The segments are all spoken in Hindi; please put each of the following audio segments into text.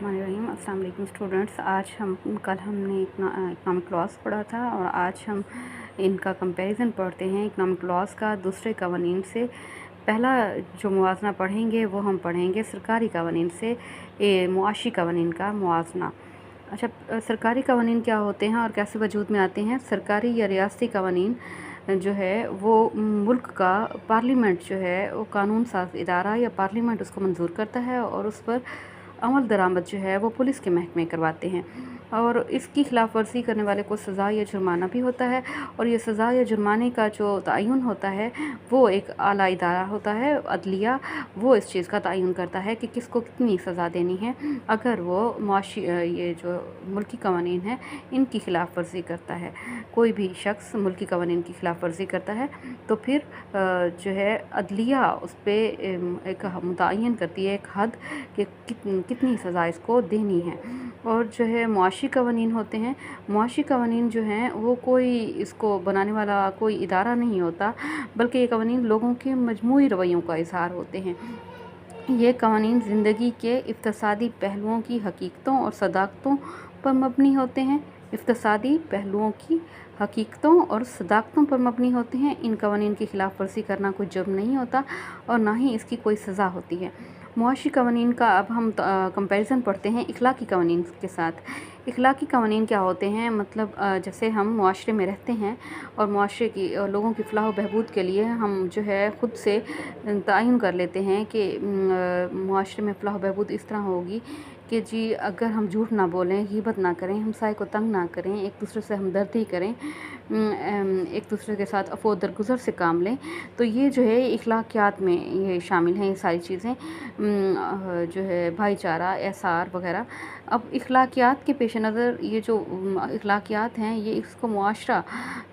बिस्मिल्लाहिर्रहमानिर्रहीम। अस्सलाम वालेकुम स्टूडेंट्स। आज हमने इकनॉमिक लॉस पढ़ा था और आज हम इनका कंपैरिजन पढ़ते हैं इकनॉमिक लॉस का दूसरे कवानीन से। पहला जो मुवाजना पढ़ेंगे वो हम पढ़ेंगे सरकारी कवानीन से, मुआशी कवानीन का मुवाजना। अच्छा, सरकारी कवानीन क्या होते हैं और कैसे वजूद में आते हैं? सरकारी या रियासती कवानीन जो है वो मुल्क का पार्लियामेंट जो है वो कानून साज इदारा या पार्लियामेंट उसको मंजूर करता है और उस पर अमल दरामद जो है वो पुलिस के महकमे करवाते हैं और इसकी खिलाफ वर्जी करने वाले को सज़ा या जुर्माना भी होता है। और ये सज़ा या जुर्माने का जो तयन होता है वो एक आला इदारा होता है, अदलिया, वो इस चीज़ का तयन करता है कि किसको कितनी सज़ा देनी है अगर वो मुआशी ये जो मुल्की कवानीन है इनकी खिलाफ वर्जी करता है। कोई भी शख्स मुल्की कवानीन की खिलाफ वर्जी करता है तो फिर जो है अदलिया उस पर एक मुतय्यन करती है एक हद कि कितनी सज़ा इसको देनी है। और जो है मुआशी कवानीन होते हैं, मुआशी कवानीन जो हैं वो कोई इसको बनाने वाला कोई इदारा नहीं होता, बल्कि ये कवानीन लोगों के मजमूई रवैयों का इज़हार होते हैं। ये कवानीन ज़िंदगी के इक़्तिसादी पहलुओं की हकीकतों और सदाकतों पर मबनी होते हैं। इक़्तिसादी पहलुओं की हकीकतों और सदाकतों पर मबनी होते हैं। इन कवानीन की खिलाफ वर्जी करना कोई जुर्म नहीं होता और ना ही इसकी कोई सज़ा होती है। मुआशी कवानीन का अब हम कंपैरिजन पढ़ते हैं इखलाकी कवानीन के साथ। इखलाकी कवानीन क्या होते हैं? मतलब जैसे हम मुआशरे में रहते हैं और मुआशरे की लोगों की फ़लाह व बहबूद के लिए हम जो है ख़ुद से तयन कर लेते हैं कि मुआशरे में फ़लाह व बहबूद इस तरह होगी कि जी अगर हम झूठ ना बोलें, ग़ीबत ना करें, हमसाए को तंग ना करें, एक दूसरे से हमदर्दी करें, एक दूसरे के साथ अफ़ो दरगुज़र से काम लें, तो ये जो है इखलाकियात में ये शामिल हैं। ये सारी चीज़ें जो है भाईचारा, एसार वगैरह। अब इखलाकियात के पेश नज़र ये जो इखलाकियात हैं ये इसको मुआशरा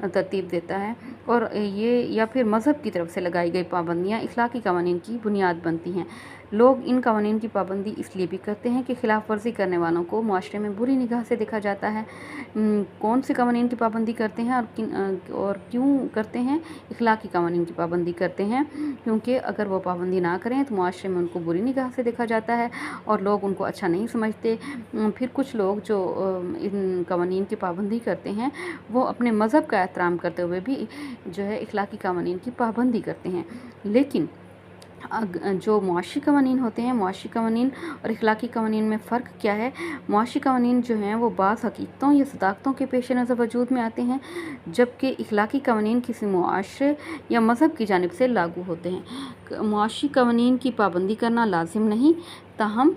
तरतीब देता है और ये या फिर मज़हब की तरफ से लगाई गई पाबंदियाँ इखलाकी कवानीन की बुनियाद बनती हैं। लोग इन कवानीन की पाबंदी इसलिए भी करते हैं कि खिलाफ वर्जी करने वालों को मुआशरे में बुरी निगाह से देखा जाता है। कौन से कवानीन की पाबंदी करते हैं और क्यों करते हैं? इखलाकी कवानीन की पाबंदी करते हैं क्योंकि अगर वो पाबंदी ना करें तो मुआशरे में उनको बुरी निगाह से देखा जाता है और लोग उनको अच्छा नहीं समझते। फिर कुछ लोग जो इन कवानीन की पाबंदी करते हैं वो अपने मज़हब का एहतराम करते हुए भी जो है इखलाकी कवानीन की पाबंदी करते हैं। लेकिन जो मुआशी कवानीन होते हैं, मुआशी कवानीन और इखलाकी कवानीन में फ़र्क क्या है? मुआशी कवानीन जो हैं वो बाज़ हकीकतों या सदाकतों के पेश नज़र वजूद में आते हैं, जबकि इखलाकी कवानीन किसी मुआशरे या मज़हब की जानिब से लागू होते हैं। मुआशी कवानीन की पाबंदी करना लाजिम नहीं, ताहम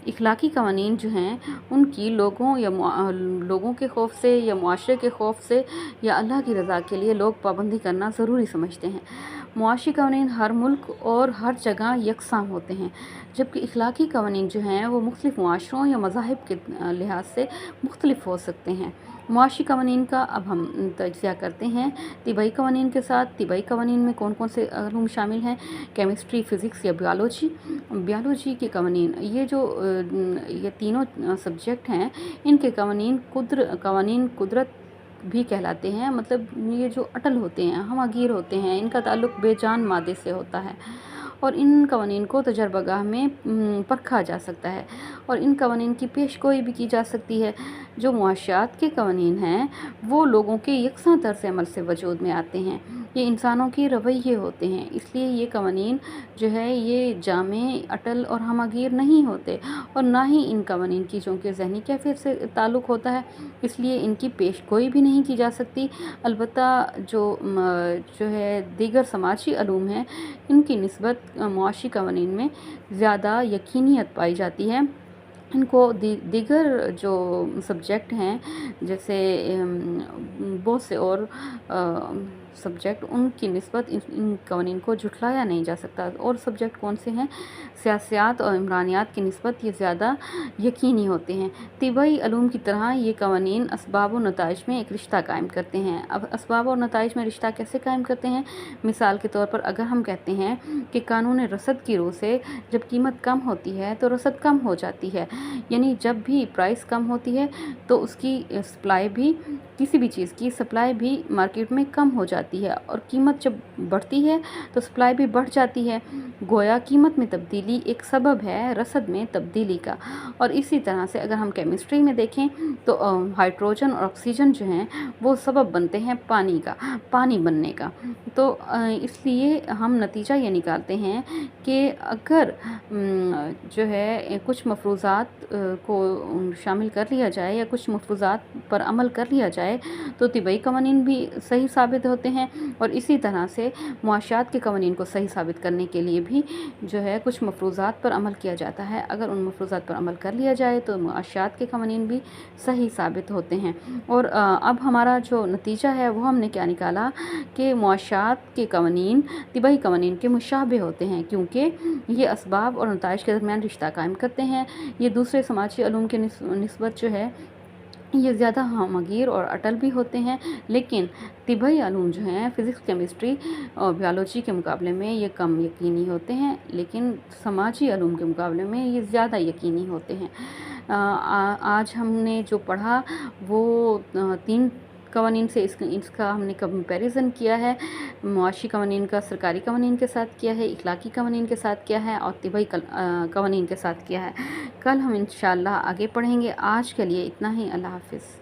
इखलाकी कवानीन जो हैं उनकी लोगों के खौफ से या मुआशरे के खौफ से या अल्लाह की रज़ा के लिए लोग पाबंदी करना ज़रूरी समझते हैं। मुआशी कवानीन हर मुल्क और हर जगह यकसां होते हैं, जबकि इखलाकी कवानीन जो हैं वो मुख्तलिफ़ मुआशरों या मज़ाहिब के लिहाज से मुख्तलिफ़ हो सकते हैं। मुआशी कवानीन का अब हम तजिया करते हैं तिबाई कवानीन के साथ। तिबाई कवानीन में कौन कौन से इल्म शामिल हैं? केमिस्ट्री, फ़िज़िक्स या बायोलॉजी के कवानीन। ये तीनों सब्जेक्ट हैं, इनके कवानीन कुदरत भी कहलाते हैं। मतलब ये जो अटल होते हैं, हमगीर होते हैं, इनका ताल्लुक़ बेजान मादे से होता है और इन कवानीन को तजर्बागाह में परखा जा सकता है और इन कवानीन की पेशगोई भी की जा सकती है। जो मुआशियात के कवानीन हैं वो लोगों के यकसां तर्ज़ अमल से वजूद में आते हैं। ये इंसानों के रवैये होते हैं, इसलिए ये कवानीन जो है ये जामे, अटल और हमगीर नहीं होते और ना ही इन कवानीन की चूँकि ज़हनी कैफ़ियत से ताल्लुक़ होता है, इसलिए इनकी पेशगोई भी नहीं की जा सकती। अलबत्ता जो है दीगर समाजी उलूम हैं, इनकी निस्बत मुआशी कवानीन में ज़्यादा यकीनियत पाई जाती है। इनको दीगर जो सब्जेक्ट हैं जैसे बहुत से और सब्जेक्ट, उनकी निस्बत इन कवानीन को झुठलाया नहीं जा सकता। और सब्जेक्ट कौन से हैं? सियासत और इमरानियात की निस्बत ये ज़्यादा यकीनी होते हैं। तिबाई उलूम की तरह ये कवानीन असबाब और नताइज में एक रिश्ता कायम करते हैं। अब असबाब और नताइज में रिश्ता कैसे कायम करते हैं? मिसाल के तौर पर अगर हम कहते हैं कि कानून रसद की रूह से जब कीमत कम होती है तो रसद कम हो जाती है, यानी जब भी प्राइस कम होती है तो उसकी सप्लाई भी किसी भी चीज़ की सप्लाई भी मार्केट में कम हो जाती है और कीमत जब बढ़ती है तो सप्लाई भी बढ़ जाती है। गोया कीमत में तब्दीली एक सबब है रसद में तब्दीली का। और इसी तरह से अगर हम केमिस्ट्री में देखें तो हाइड्रोजन और ऑक्सीजन जो हैं वो सबब बनते हैं पानी बनने का। तो इसलिए हम नतीजा ये निकालते हैं कि अगर जो है कुछ मफ़रूज़ात को शामिल कर लिया जाए या कुछ मफ़रूज़ात पर अमल कर लिया जाए तो तिबई कवानीन भी सही साबित होते हैं। और इसी तरह से मुआशियात के कवानीन को सही साबित करने के लिए भी जो है कुछ मफ़रूज़ात पर अमल किया जाता है। अगर उन मफ़रूज़ात पर अमल कर लिया जाए तो मुआशियात के कवानीन भी सही साबित होते हैं। और अब हमारा जो नतीजा है वो हमने क्या निकाला कि मुआशियात के कवानीन तिबई कवानीन के मुशाबे होते हैं, क्योंकि ये असबाब और नताइज के दरमियान रिश्ता कायम करते हैं। ये दूसरे समाजी उलूम के निस्बत जो है ये ज़्यादा हमगीर और अटल भी होते हैं, लेकिन तिबई उलूम जो हैं फ़िज़िक्स, केमिस्ट्री और बायोलॉजी के मुकाबले में ये कम यकीनी होते हैं, लेकिन समाजी उलूम के मुकाबले में ये ज़्यादा यकीनी होते हैं। आज हमने जो पढ़ा वो 3 कवानीन से इसका हमने कंपैरिज़न किया है। मुआशी कवानीन का सरकारी कवानीन के साथ किया है, इखलाकी कवानीन के साथ किया है और तिबई कवानीन के साथ किया है। कल हम इंशाअल्लाह आगे पढ़ेंगे। आज के लिए इतना ही। अल्लाह हाफ़िज़।